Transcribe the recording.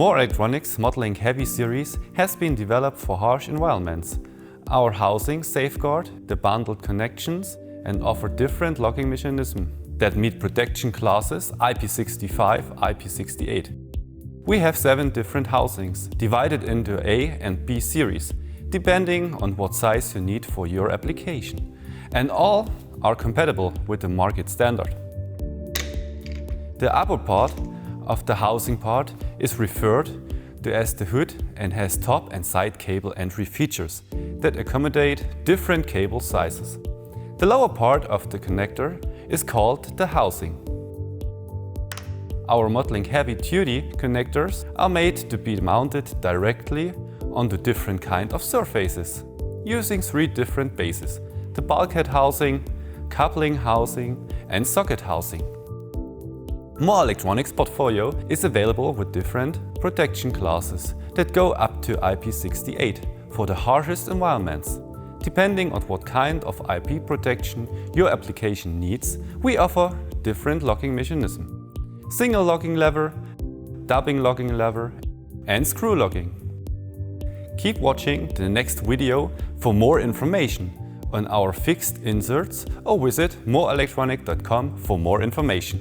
More Electronics Modeling Heavy series has been developed for harsh environments. Our housings safeguard the bundled connections and offer different locking mechanisms that meet protection classes IP65, IP68. We have 7 different housings, divided into A and B series, depending on what size you need for your application. And all are compatible with the market standard. The upper part of the housing part is referred to as the hood and has top and side cable entry features that accommodate different cable sizes. The lower part of the connector is called the housing. Our modeling heavy-duty connectors are made to be mounted directly onto different kind of surfaces, using 3 different bases: the bulkhead housing, coupling housing and socket housing. More Electronics portfolio is available with different protection classes that go up to IP68 for the harshest environments. Depending on what kind of IP protection your application needs, we offer different locking mechanisms: single locking lever, doubling locking lever and screw locking. Keep watching the next video for more information on our fixed inserts or visit moreelectronic.com for more information.